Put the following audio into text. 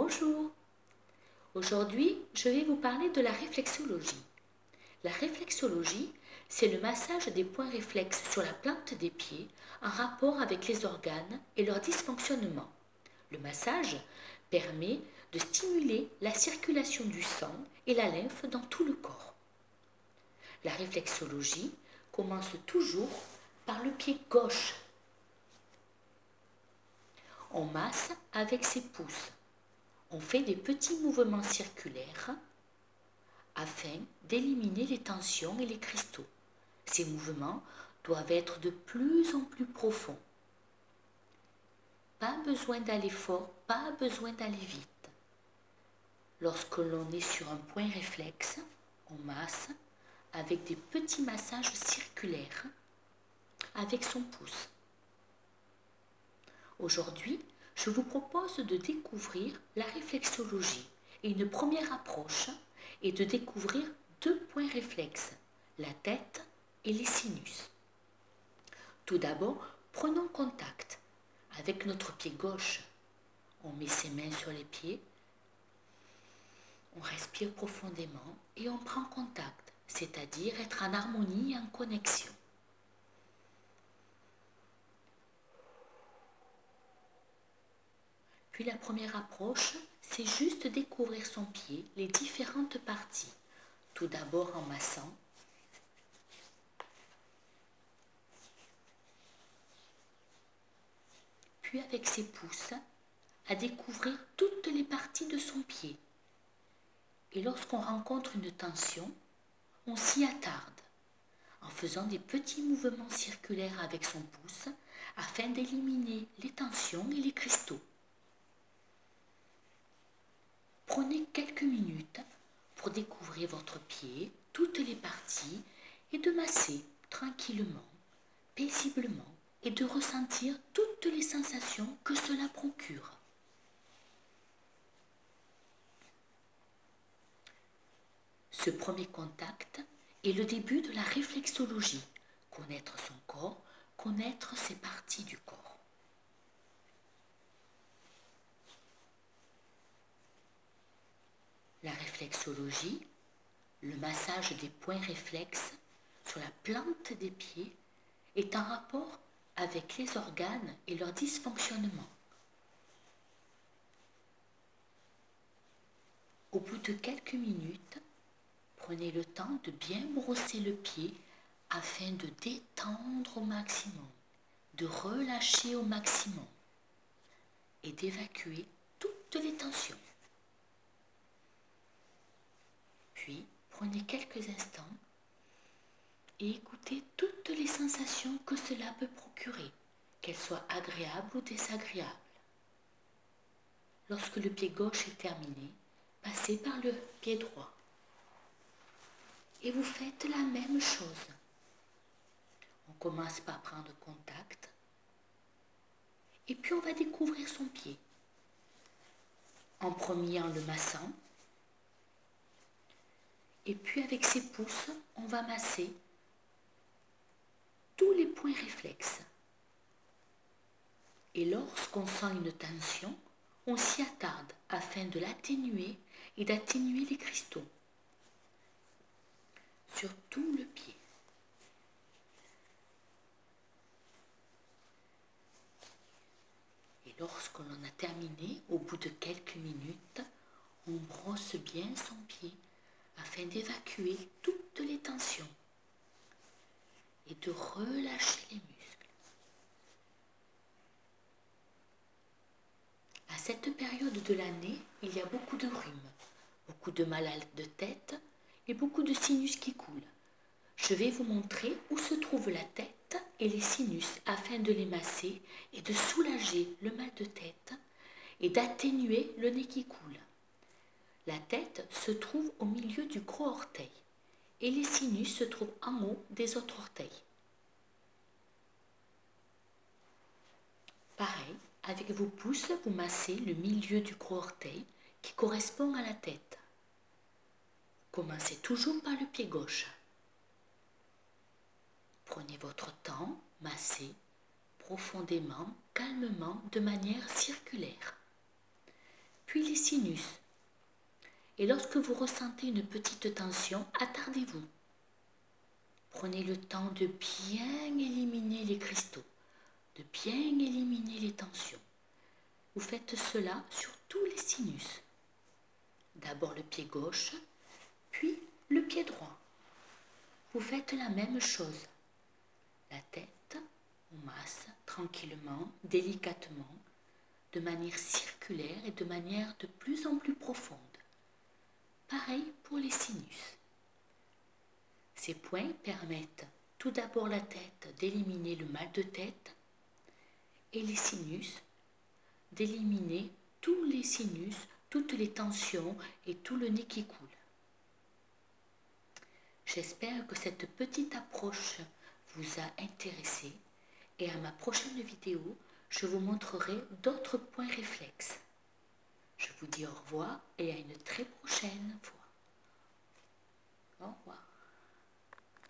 Bonjour. Aujourd'hui, je vais vous parler de la réflexologie. La réflexologie, c'est le massage des points réflexes sur la plante des pieds en rapport avec les organes et leur dysfonctionnement. Le massage permet de stimuler la circulation du sang et la lymphe dans tout le corps. La réflexologie commence toujours par le pied gauche. On masse avec ses pouces. On fait des petits mouvements circulaires afin d'éliminer les tensions et les cristaux. Ces mouvements doivent être de plus en plus profonds. Pas besoin d'aller fort, pas besoin d'aller vite. Lorsque l'on est sur un point réflexe, on masse avec des petits massages circulaires avec son pouce. Aujourd'hui, je vous propose de découvrir la réflexologie et une première approche est de découvrir deux points réflexes, la tête et les sinus. Tout d'abord, prenons contact avec notre pied gauche. On met ses mains sur les pieds, on respire profondément et on prend contact, c'est-à-dire être en harmonie et en connexion. Puis la première approche, c'est juste découvrir son pied, les différentes parties. Tout d'abord en massant. Puis avec ses pouces, à découvrir toutes les parties de son pied. Et lorsqu'on rencontre une tension, on s'y attarde en faisant des petits mouvements circulaires avec son pouce afin d'éliminer les tensions et les cristaux. Prenez quelques minutes pour découvrir votre pied, toutes les parties, et de masser tranquillement, paisiblement, et de ressentir toutes les sensations que cela procure. Ce premier contact est le début de la réflexologie, connaître son corps, connaître ses parties du corps. La réflexologie, le massage des points réflexes sur la plante des pieds, est en rapport avec les organes et leur dysfonctionnement. Au bout de quelques minutes, prenez le temps de bien brosser le pied afin de détendre au maximum, de relâcher au maximum et d'évacuer toutes les tensions. Puis, prenez quelques instants et écoutez toutes les sensations que cela peut procurer, qu'elles soient agréables ou désagréables. Lorsque le pied gauche est terminé, passez par le pied droit. Et vous faites la même chose. On commence par prendre contact et puis on va découvrir son pied. En premier en le massant. Et puis avec ses pouces, on va masser tous les points réflexes. Et lorsqu'on sent une tension, on s'y attarde afin de l'atténuer et d'atténuer les cristaux sur tout le pied. Et lorsqu'on en a terminé, au bout de quelques minutes, on brosse bien son pied afin d'évacuer toutes les tensions et de relâcher les muscles. À cette période de l'année, il y a beaucoup de rhume, beaucoup de mal de tête et beaucoup de sinus qui coulent. Je vais vous montrer où se trouve la tête et les sinus afin de les masser et de soulager le mal de tête et d'atténuer le nez qui coule. La tête se trouve au milieu du gros orteil et les sinus se trouvent en haut des autres orteils. Pareil, avec vos pouces, vous massez le milieu du gros orteil qui correspond à la tête. Commencez toujours par le pied gauche. Prenez votre temps, massez profondément, calmement, de manière circulaire. puis les sinus. Et lorsque vous ressentez une petite tension, attardez-vous. Prenez le temps de bien éliminer les cristaux, de bien éliminer les tensions. Vous faites cela sur tous les sinus. D'abord le pied gauche, puis le pied droit. Vous faites la même chose. La tête, on masse tranquillement, délicatement, de manière circulaire et de manière de plus en plus profonde. Pareil pour les sinus. Ces points permettent tout d'abord la tête d'éliminer le mal de tête et les sinus d'éliminer tous les sinus, toutes les tensions et tout le nez qui coule. J'espère que cette petite approche vous a intéressé et à ma prochaine vidéo, je vous montrerai d'autres points réflexes. Je vous dis au revoir et à une très prochaine fois. Au revoir.